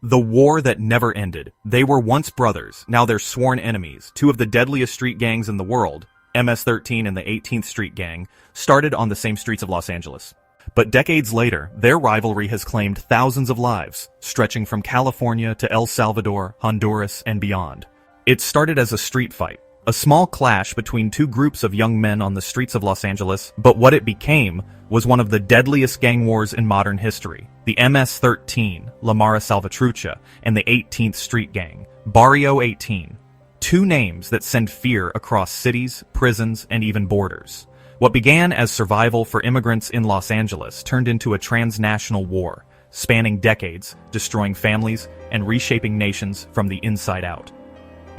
The war that never ended. They were once brothers, now they're sworn enemies. Two of the deadliest street gangs in the world, MS-13 and the 18th Street Gang, started on the same streets of Los Angeles. But decades later, their rivalry has claimed thousands of lives, stretching from California to El Salvador, Honduras, and beyond. It started as a street fight, a small clash between two groups of young men on the streets of Los Angeles, but what it became was one of the deadliest gang wars in modern history. The MS-13, Mara Salvatrucha, and the 18th Street Gang, Barrio 18. Two names that send fear across cities, prisons, and even borders. What began as survival for immigrants in Los Angeles turned into a transnational war, spanning decades, destroying families, and reshaping nations from the inside out.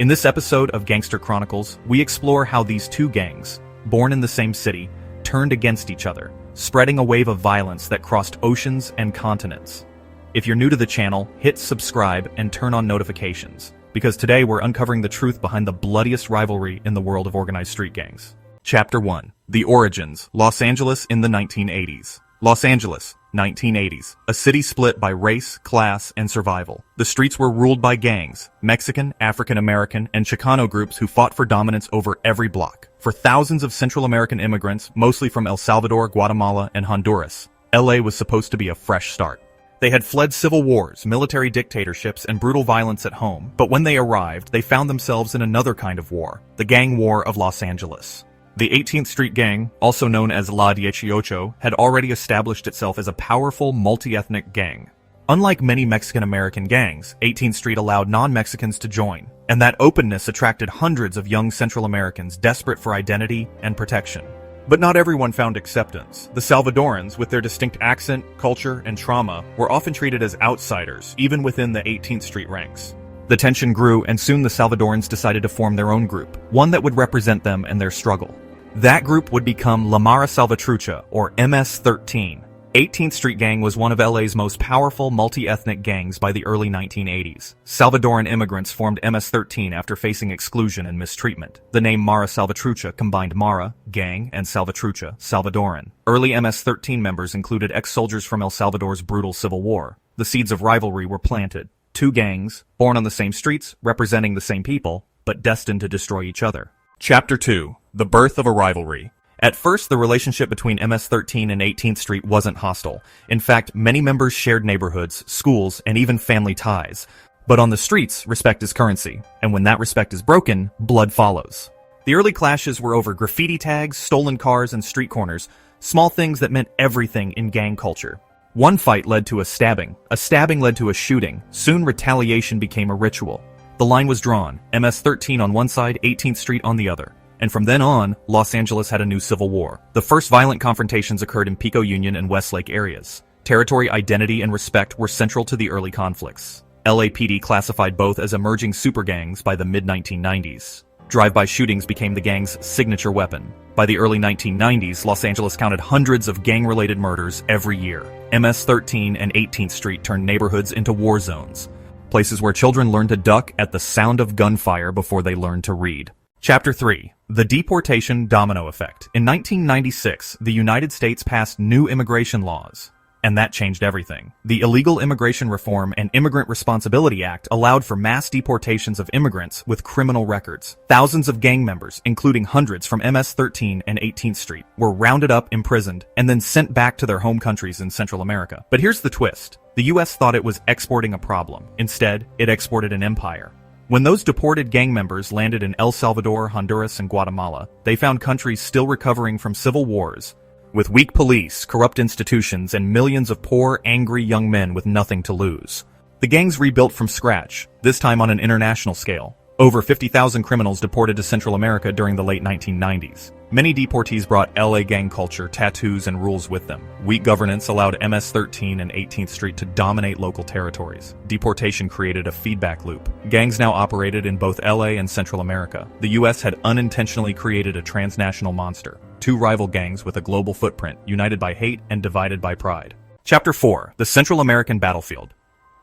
In this episode of Gangster Chronicles, we explore how these two gangs, born in the same city, turned against each other, spreading a wave of violence that crossed oceans and continents. If you're new to the channel, hit subscribe and turn on notifications, because today we're uncovering the truth behind the bloodiest rivalry in the world of organized street gangs. Chapter 1. The Origins, Los Angeles in the 1980s. Los Angeles, 1980s. A city split by race, class, and survival. The streets were ruled by gangs, Mexican, African American, and Chicano groups who fought for dominance over every block. For thousands of Central American immigrants, mostly from El Salvador, Guatemala, and Honduras, LA was supposed to be a fresh start. They had fled civil wars, military dictatorships, and brutal violence at home, but when they arrived, they found themselves in another kind of war, the gang war of Los Angeles. The 18th Street Gang, also known as La 18, had already established itself as a powerful multi-ethnic gang. Unlike many Mexican-American gangs, 18th Street allowed non-Mexicans to join, and that openness attracted hundreds of young Central Americans desperate for identity and protection. But not everyone found acceptance. The Salvadorans, with their distinct accent, culture, and trauma, were often treated as outsiders, even within the 18th Street ranks. The tension grew, and soon the Salvadorans decided to form their own group, one that would represent them and their struggle. That group would become La Mara Salvatrucha, or MS-13. 18th Street Gang was one of LA's most powerful multi-ethnic gangs by the early 1980s. Salvadoran immigrants formed MS-13 after facing exclusion and mistreatment. The name Mara Salvatrucha combined Mara, gang, and Salvatrucha, Salvadoran. Early MS-13 members included ex-soldiers from El Salvador's brutal civil war. The seeds of rivalry were planted. Two gangs, born on the same streets, representing the same people, but destined to destroy each other. Chapter 2. The Birth of a Rivalry. At first, the relationship between MS-13 and 18th Street wasn't hostile. In fact, many members shared neighborhoods, schools, and even family ties. But on the streets, respect is currency, and when that respect is broken, blood follows. The early clashes were over graffiti tags, stolen cars, and street corners, small things that meant everything in gang culture. One fight led to a stabbing led to a shooting. Soon retaliation became a ritual. The line was drawn, MS-13 on one side, 18th Street on the other. And from then on, Los Angeles had a new civil war. The first violent confrontations occurred in Pico Union and Westlake areas. Territory, identity, and respect were central to the early conflicts. LAPD classified both as emerging super gangs by the mid-1990s. Drive-by shootings became the gang's signature weapon. By the early 1990s, Los Angeles counted hundreds of gang-related murders every year. MS-13 and 18th Street turned neighborhoods into war zones, places where children learned to duck at the sound of gunfire before they learned to read. Chapter 3. The Deportation Domino Effect. In 1996, the United States passed new immigration laws, and that changed everything. The Illegal Immigration Reform and Immigrant Responsibility Act allowed for mass deportations of immigrants with criminal records. Thousands of gang members, including hundreds from MS-13 and 18th Street, were rounded up, imprisoned, and then sent back to their home countries in Central America. But here's the twist. The US thought it was exporting a problem. Instead, it exported an empire. When those deported gang members landed in El Salvador, Honduras, and Guatemala, they found countries still recovering from civil wars, with weak police, corrupt institutions, and millions of poor, angry young men with nothing to lose. The gangs rebuilt from scratch, this time on an international scale. Over 50,000 criminals deported to Central America during the late 1990s. Many deportees brought LA gang culture, tattoos, and rules with them. Weak governance allowed MS-13 and 18th Street to dominate local territories. Deportation created a feedback loop. Gangs now operated in both LA and Central America. The US had unintentionally created a transnational monster. Two rival gangs with a global footprint, united by hate and divided by pride. Chapter 4. The Central American Battlefield.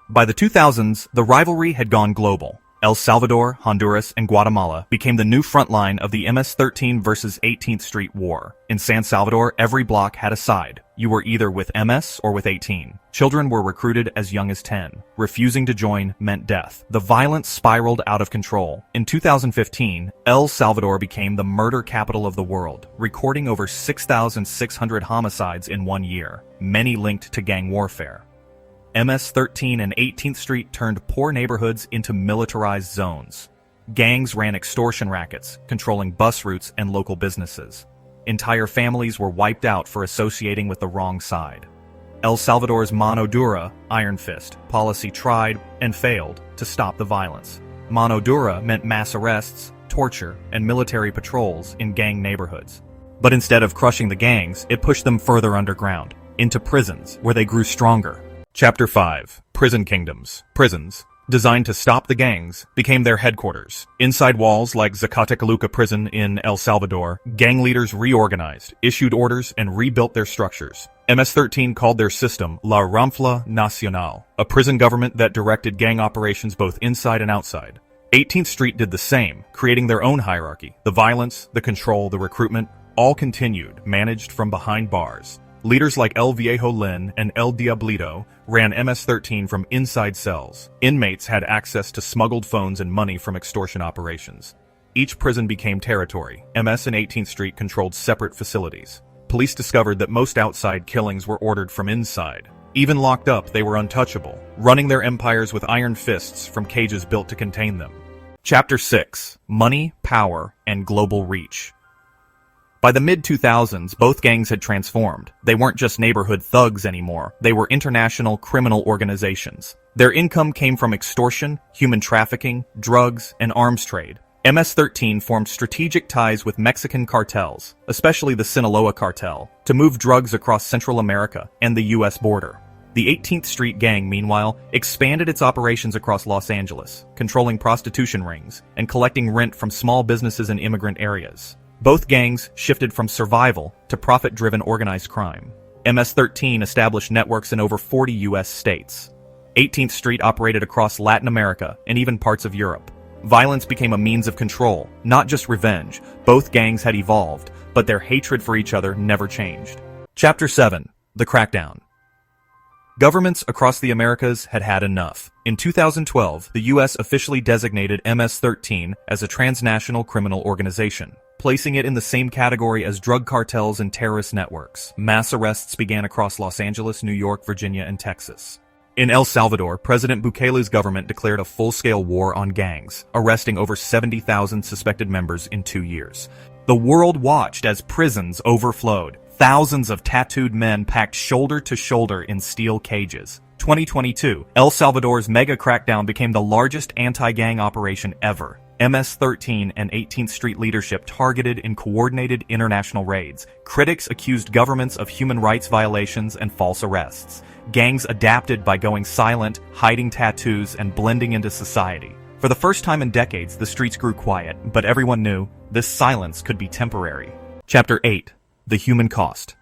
By the 2000s, the rivalry had gone global. El Salvador, Honduras, and Guatemala became the new front line of the MS-13 versus 18th Street War. In San Salvador, every block had a side. You were either with MS or with 18. Children were recruited as young as 10. Refusing to join meant death. The violence spiraled out of control. In 2015, El Salvador became the murder capital of the world, recording over 6,600 homicides in 1 year, many linked to gang warfare. MS-13 and 18th Street turned poor neighborhoods into militarized zones. Gangs ran extortion rackets, controlling bus routes and local businesses. Entire families were wiped out for associating with the wrong side. El Salvador's mano dura, iron fist, policy tried and failed to stop the violence. Mano dura meant mass arrests, torture, and military patrols in gang neighborhoods. But instead of crushing the gangs, it pushed them further underground, into prisons, where they grew stronger. Chapter 5. Prison Kingdoms. Prisons, designed to stop the gangs, became their headquarters. Inside walls like Zacatecoluca prison in El Salvador, gang leaders reorganized, issued orders, and rebuilt their structures. MS-13 called their system La Ramfla Nacional, a prison government that directed gang operations both inside and outside. 18th Street did the same, creating their own hierarchy. The violence, the control, the recruitment, all continued, managed from behind bars. Leaders like El Viejo Lin and El Diablito ran MS-13 from inside cells. Inmates had access to smuggled phones and money from extortion operations. Each prison became territory. MS and 18th Street controlled separate facilities. Police discovered that most outside killings were ordered from inside. Even locked up, they were untouchable, running their empires with iron fists from cages built to contain them. Chapter 6. Money, Power, and Global Reach. By the mid-2000s, both gangs had transformed. They weren't just neighborhood thugs anymore. They were international criminal organizations. Their income came from extortion, human trafficking, drugs, and arms trade. MS-13 formed strategic ties with Mexican cartels, especially the Sinaloa cartel, to move drugs across Central America and the U.S. border. The 18th Street Gang, meanwhile, expanded its operations across Los Angeles, controlling prostitution rings and collecting rent from small businesses in immigrant areas. Both gangs shifted from survival to profit-driven organized crime. MS-13 established networks in over 40 U.S. states. 18th Street operated across Latin America and even parts of Europe. Violence became a means of control, not just revenge. Both gangs had evolved, but their hatred for each other never changed. Chapter 7. The Crackdown. Governments across the Americas had had enough. In 2012, the U.S. officially designated MS-13 as a transnational criminal organization, placing it in the same category as drug cartels and terrorist networks. Mass arrests began across Los Angeles, New York, Virginia, and Texas. In El Salvador, President Bukele's government declared a full-scale war on gangs, arresting over 70,000 suspected members in 2 years. The world watched as prisons overflowed. Thousands of tattooed men packed shoulder to shoulder in steel cages. 2022, El Salvador's mega crackdown became the largest anti-gang operation ever. MS-13 and 18th Street leadership targeted and coordinated international raids. Critics accused governments of human rights violations and false arrests. Gangs adapted by going silent, hiding tattoos, and blending into society. For the first time in decades, the streets grew quiet, but everyone knew this silence could be temporary. Chapter 8. The Human Cost.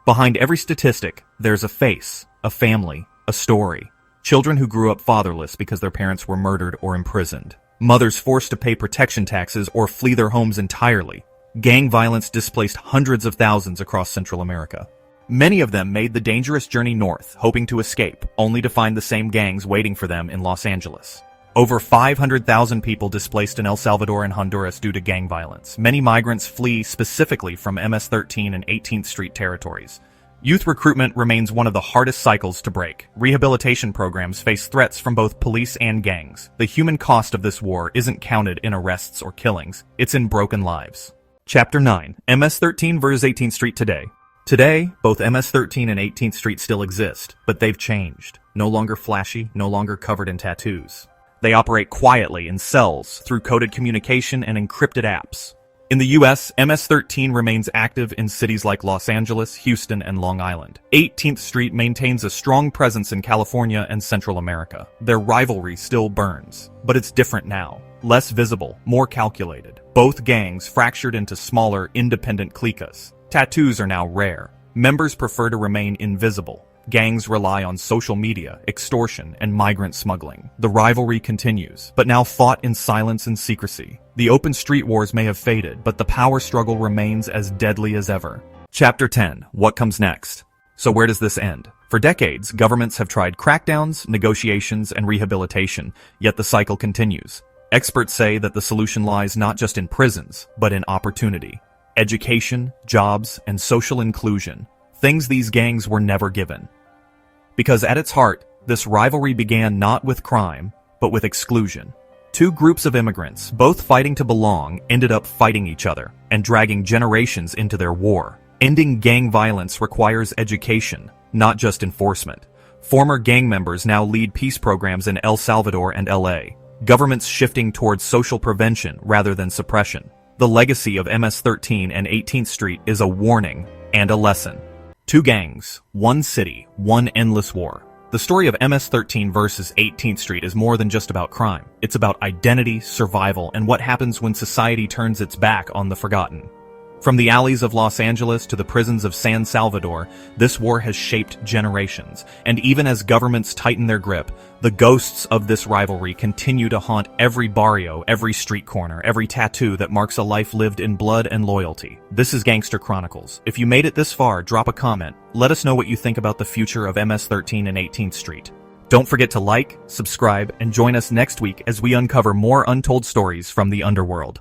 Behind every statistic, there's a face, a family, a story. Children who grew up fatherless because their parents were murdered or imprisoned. Mothers forced to pay protection taxes or flee their homes entirely. Gang violence displaced hundreds of thousands across Central America. Many of them made the dangerous journey north, hoping to escape, only to find the same gangs waiting for them in Los Angeles. Over 500,000 people displaced in El Salvador and Honduras due to gang violence. Many migrants flee specifically from MS-13 and 18th Street territories. Youth recruitment remains one of the hardest cycles to break. Rehabilitation programs face threats from both police and gangs. The human cost of this war isn't counted in arrests or killings. It's in broken lives. Chapter 9. MS-13 vs. 18th Street today. Today, both MS-13 and 18th Street still exist, but they've changed. No longer flashy, no longer covered in tattoos. They operate quietly in cells through coded communication and encrypted apps. In the US, MS-13 remains active in cities like Los Angeles, Houston, and Long Island. 18th Street maintains a strong presence in California and Central America. Their rivalry still burns, but it's different now. Less visible, more calculated. Both gangs fractured into smaller, independent cliques. Tattoos are now rare. Members prefer to remain invisible. Gangs rely on social media, extortion, and migrant smuggling. The rivalry continues, but now fought in silence and secrecy. The open street wars may have faded, but the power struggle remains as deadly as ever. Chapter 10. What comes next? So where does this end? For decades, governments have tried crackdowns, negotiations, and rehabilitation, yet the cycle continues. Experts say that the solution lies not just in prisons, but in opportunity. Education, jobs, and social inclusion. Things these gangs were never given. Because at its heart, this rivalry began not with crime, but with exclusion. Two groups of immigrants, both fighting to belong, ended up fighting each other and dragging generations into their war. Ending gang violence requires education, not just enforcement. Former gang members now lead peace programs in El Salvador and LA. Governments shifting towards social prevention rather than suppression. The legacy of MS-13 and 18th Street is a warning and a lesson. Two gangs, one city, one endless war. The story of MS-13 versus 18th Street is more than just about crime. It's about identity, survival, and what happens when society turns its back on the forgotten. From the alleys of Los Angeles to the prisons of San Salvador, this war has shaped generations. And even as governments tighten their grip, the ghosts of this rivalry continue to haunt every barrio, every street corner, every tattoo that marks a life lived in blood and loyalty. This is Gangster Chronicles. If you made it this far, drop a comment. Let us know what you think about the future of MS-13 and 18th Street. Don't forget to like, subscribe, and join us next week as we uncover more untold stories from the underworld.